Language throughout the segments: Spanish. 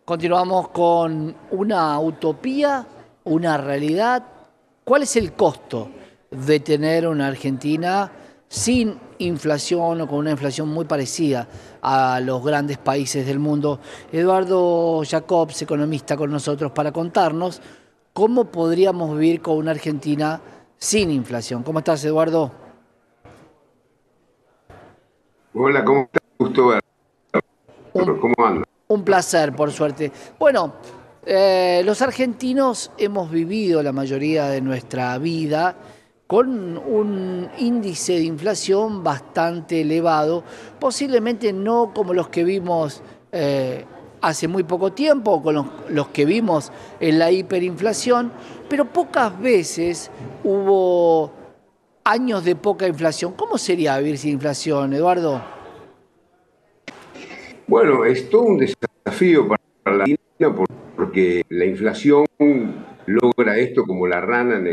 Continuamos con una utopía, una realidad. ¿Cuál es el costo de tener una Argentina sin inflación o con una inflación muy parecida a los grandes países del mundo? Eduardo Jacobs, economista, con nosotros para contarnos cómo podríamos vivir con una Argentina sin inflación. ¿Cómo estás, Eduardo? Hola, ¿cómo estás? Gusto verlo. ¿Cómo andas? Un placer, por suerte. Bueno, los argentinos hemos vivido la mayoría de nuestra vida con un índice de inflación bastante elevado, posiblemente no como los que vimos hace muy poco tiempo, o con los que vimos en la hiperinflación, pero pocas veces hubo años de poca inflación. ¿Cómo sería vivir sin inflación, Eduardo? Bueno, es todo un desafío para la Argentina porque la inflación logra esto como la rana en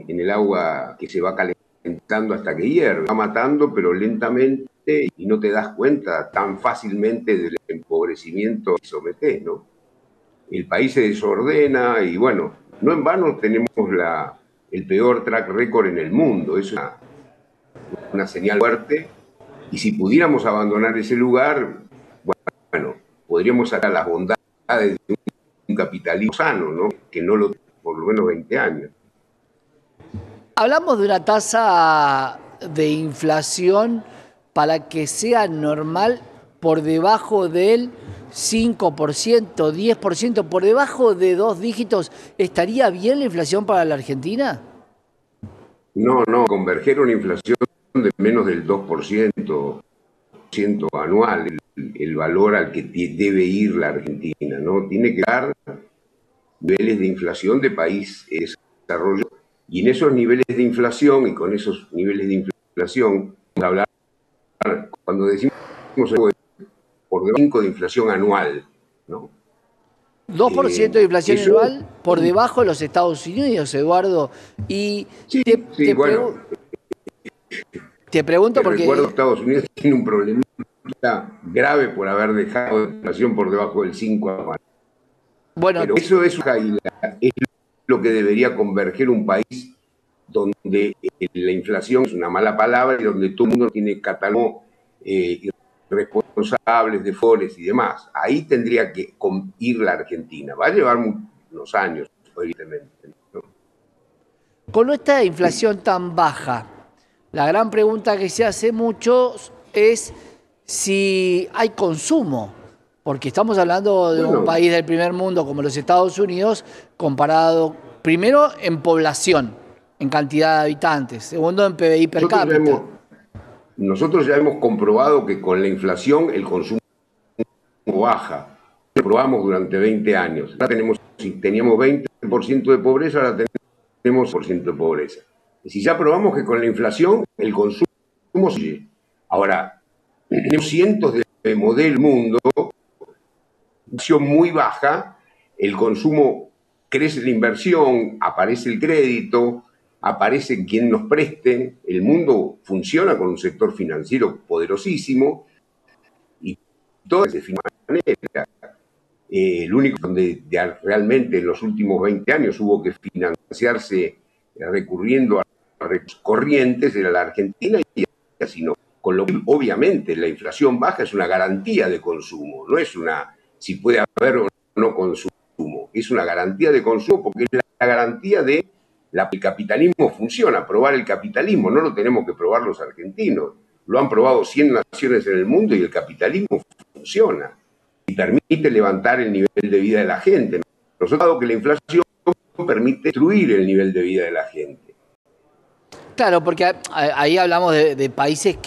el agua que se va calentando hasta que hierve. Va matando, pero lentamente, y no te das cuenta tan fácilmente del empobrecimiento que sometés, ¿no? El país se desordena y bueno, no en vano tenemos el peor track record en el mundo. Es una señal fuerte. Y si pudiéramos abandonar ese lugar, bueno, podríamos sacar las bondades de un capitalismo sano, ¿no? Que no lo tiene por lo menos 20 años. Hablamos de una tasa de inflación para que sea normal por debajo del 5%, 10%, por debajo de 2 dígitos. ¿Estaría bien la inflación para la Argentina? No, converger a una inflación de menos del 2% anual, el valor al que debe ir la Argentina, ¿no? Tiene que dar niveles de inflación de país en desarrollo. Y en esos niveles de inflación y con esos niveles de inflación, hablar, cuando decimos por debajo de inflación anual, ¿no? 2% de inflación Eso, anual por debajo de los Estados Unidos, Eduardo. Y sí, te, sí, te, bueno, te pregunto te recuerdo que porque, Estados Unidos tiene un problema grave por haber dejado la inflación por debajo del 5 anual. bueno, Pero eso es lo que debería converger un país donde la inflación es una mala palabra y donde todo el mundo tiene catálogo responsables de Forex y demás. Ahí tendría que ir la Argentina. Va a llevar unos años, evidentemente, ¿no? con esta inflación tan baja, la gran pregunta que se hace mucho es si hay consumo, porque estamos hablando de un Bueno, país del primer mundo como los Estados Unidos, comparado primero en población, en cantidad de habitantes, segundo en PBI per nosotros ya cápita. hemos, nosotros ya hemos comprobado que con la inflación el consumo baja. Lo probamos durante 20 años. Ahora si teníamos 20% de pobreza, ahora tenemos 1% de pobreza. Y si ya probamos que con la inflación el consumo sigue. Ahora, tenemos cientos de modelos mundo, inflación muy baja, el consumo crece la inversión, aparece el crédito, aparece quien nos preste, el mundo funciona con un sector financiero poderosísimo y todo de manera. El único donde realmente en los últimos 20 años hubo que financiarse recurriendo a recursos corrientes era la Argentina y así no. Con lo que obviamente la inflación baja es una garantía de consumo, no es si puede haber o no consumo, es una garantía de consumo porque es la garantía de el capitalismo funciona. Probar el capitalismo no lo tenemos que probar los argentinos, lo han probado 100 naciones en el mundo y el capitalismo funciona y permite levantar el nivel de vida de la gente. Nosotros dado que la inflación permite destruir el nivel de vida de la gente. Claro, porque ahí hablamos de países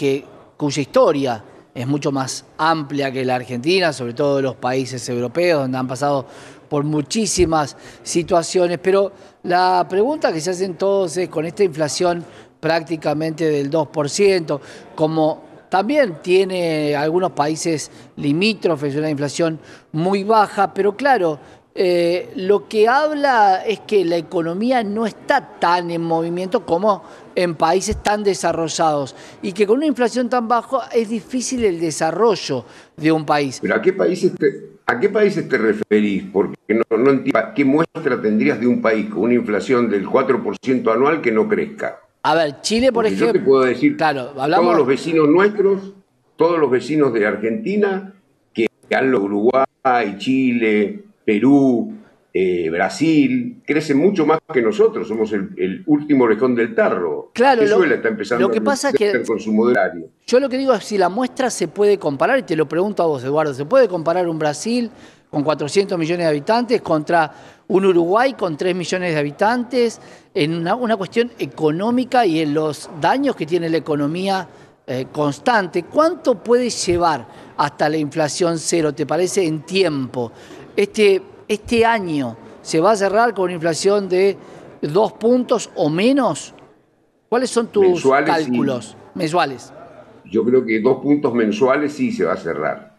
cuya historia es mucho más amplia que la Argentina, sobre todo los países europeos, donde han pasado por muchísimas situaciones. Pero la pregunta que se hacen todos es, con esta inflación prácticamente del 2%, como también tiene algunos países limítrofes una inflación muy baja, pero claro, lo que habla es que la economía no está tan en movimiento como en países tan desarrollados y que con una inflación tan baja es difícil el desarrollo de un país. Pero ¿a qué países ¿A qué países te referís? Porque no entiendo. ¿Qué muestra tendrías de un país con una inflación del 4% anual que no crezca? A ver, Chile, por Porque yo te ejemplo, puedo decir, claro, todos hablamos, los vecinos nuestros, todos los vecinos de Argentina, que han logrado Uruguay, Chile, Perú, Brasil, crecen mucho más que nosotros. Somos el último orejón del tarro. claro, Venezuela está lo empezando a que pasa es que crecer con su modelario. yo lo que digo es si la muestra se puede comparar, y te lo pregunto a vos, Eduardo, ¿se puede comparar un Brasil con 400 millones de habitantes contra un Uruguay con 3 millones de habitantes en una cuestión económica y en los daños que tiene la economía constante? ¿Cuánto puede llevar hasta la inflación cero, te parece, en tiempo? Este año se va a cerrar con una inflación de 2 puntos o menos. ¿Cuáles son tus Mensuales sí. cálculos mensuales? Yo creo que 2 puntos mensuales sí se va a cerrar.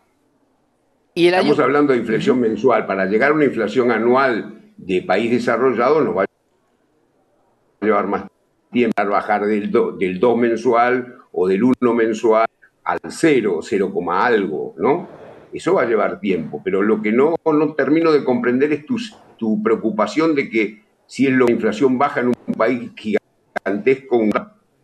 Y el año. Estamos hablando de inflación mensual. Para llegar a una inflación anual de país desarrollado nos va a llevar más tiempo para bajar del 2 mensual o del 1 mensual al 0, 0, algo, ¿no? Eso va a llevar tiempo, pero lo que no termino de comprender es tu preocupación de que si la inflación baja en un país gigantesco, un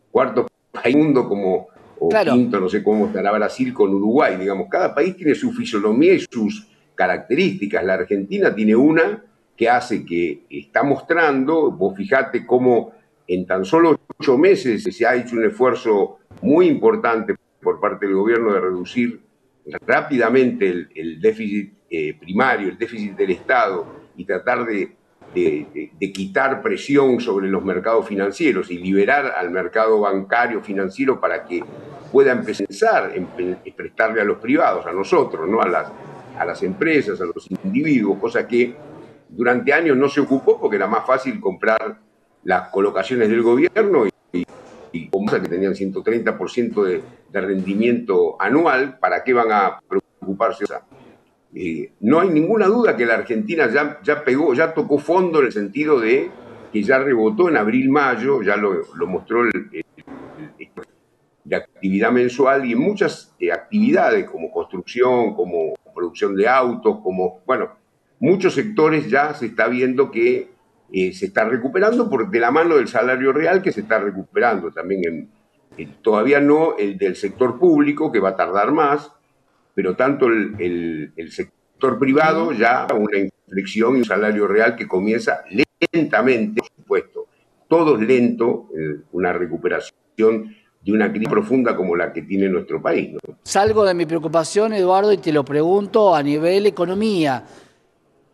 cuarto país mundo como, o Claro, quinto, no sé cómo estará Brasil con Uruguay, digamos, cada país tiene su fisonomía y sus características. La Argentina tiene una que hace que está mostrando, vos fijate cómo en tan solo 8 meses se ha hecho un esfuerzo muy importante por parte del gobierno de reducir rápidamente el déficit primario, el déficit del Estado y tratar de quitar presión sobre los mercados financieros y liberar al mercado bancario financiero para que pueda empezar a prestarle a los privados, a nosotros, ¿no? a las empresas, a los individuos, cosa que durante años no se ocupó porque era más fácil comprar las colocaciones del gobierno y cosas que tenían 130% de rendimiento anual, ¿para qué van a preocuparse? No hay ninguna duda que la Argentina ya pegó, ya tocó fondo en el sentido de que ya rebotó en abril-mayo, ya lo mostró de actividad mensual y en muchas actividades como construcción, como producción de autos, como, bueno, muchos sectores ya se está viendo que se está recuperando de la mano del salario real que se está recuperando también. Todavía no el del sector público, que va a tardar más, pero tanto el sector privado ya una inflexión y un salario real que comienza lentamente, por supuesto, todo es lento, una recuperación de una crisis profunda como la que tiene nuestro país, ¿no? salgo de mi preocupación, Eduardo, y te lo pregunto a nivel economía.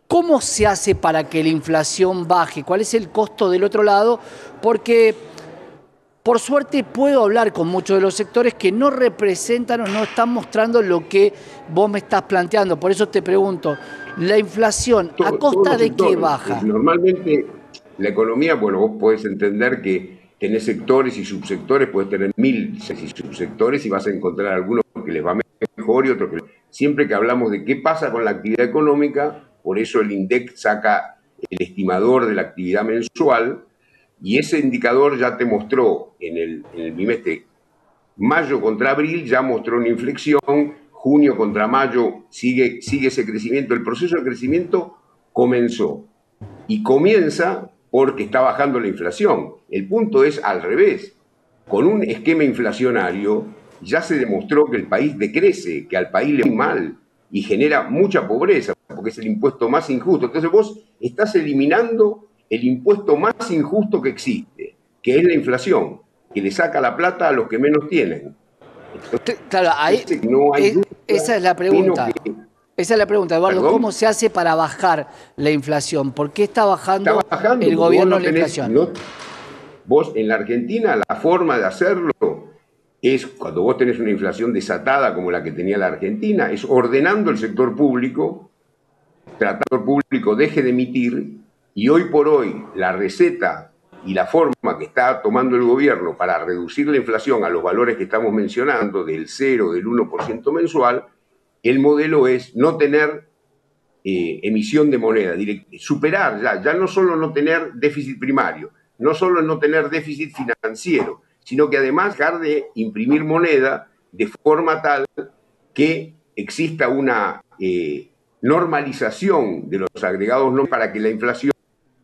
¿Cómo se hace para que la inflación baje? ¿Cuál es el costo del otro lado? Porque, por suerte, puedo hablar con muchos de los sectores que no representan o no están mostrando lo que vos me estás planteando. Por eso te pregunto, ¿la inflación a Todos costa los de qué sectores. baja? Normalmente la economía, bueno, vos podés entender que tenés sectores y subsectores, podés tener 1000 subsectores y vas a encontrar algunos que les va mejor y otros que... Siempre que hablamos de qué pasa con la actividad económica, por eso el INDEC saca el estimador de la actividad mensual y ese indicador ya te mostró en el bimestre mayo contra abril, ya mostró una inflexión, junio contra mayo sigue ese crecimiento. El proceso de crecimiento comenzó y comienza porque está bajando la inflación. El punto es al revés. Con un esquema inflacionario ya se demostró que el país decrece, que al país le va mal y genera mucha pobreza, porque es el impuesto más injusto. Entonces vos estás eliminando el impuesto más injusto que existe, que es la inflación, que le saca la plata a los que menos tienen. Claro, ahí Entonces no hay duda, esa es la que, pregunta. Esa es la pregunta, Eduardo. ¿Cómo perdón, se hace para bajar la inflación? ¿Por qué está está bajando bajando, el porque vos gobierno no la tenés, inflación? no, vos en la Argentina la forma de hacerlo es cuando vos tenés una inflación desatada como la que tenía la Argentina, es ordenando el sector público, tratando que el público deje de emitir y hoy por hoy la receta y la forma que está tomando el gobierno para reducir la inflación a los valores que estamos mencionando, del 0, del 1% mensual, el modelo es no tener emisión de moneda, superar ya no solo no tener déficit primario, no solo no tener déficit financiero, sino que además dejar de imprimir moneda de forma tal que exista una normalización de los agregados no para que la inflación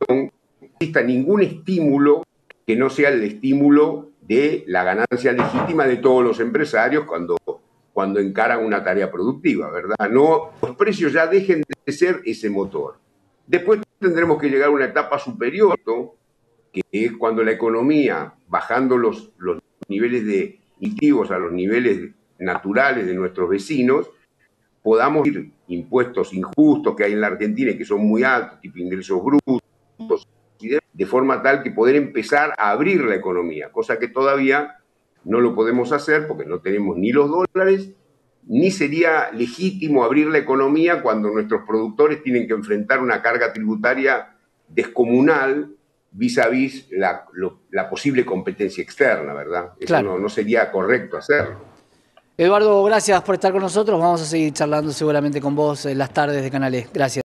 no exista ningún estímulo que no sea el estímulo de la ganancia legítima de todos los empresarios cuando encaran una tarea productiva, ¿verdad? No, los precios ya dejen de ser ese motor. Después tendremos que llegar a una etapa superior, ¿no? Que es cuando la economía, bajando los niveles de incentivos a los niveles naturales de nuestros vecinos, podamos ir impuestos injustos que hay en la Argentina y que son muy altos, tipo ingresos brutos, de forma tal que poder empezar a abrir la economía, cosa que todavía no lo podemos hacer porque no tenemos ni los dólares, ni sería legítimo abrir la economía cuando nuestros productores tienen que enfrentar una carga tributaria descomunal vis a vis la posible competencia externa, ¿verdad? Eso Claro. no sería correcto hacerlo. Eduardo, gracias por estar con nosotros. Vamos a seguir charlando seguramente con vos en las tardes de Canal E. Gracias.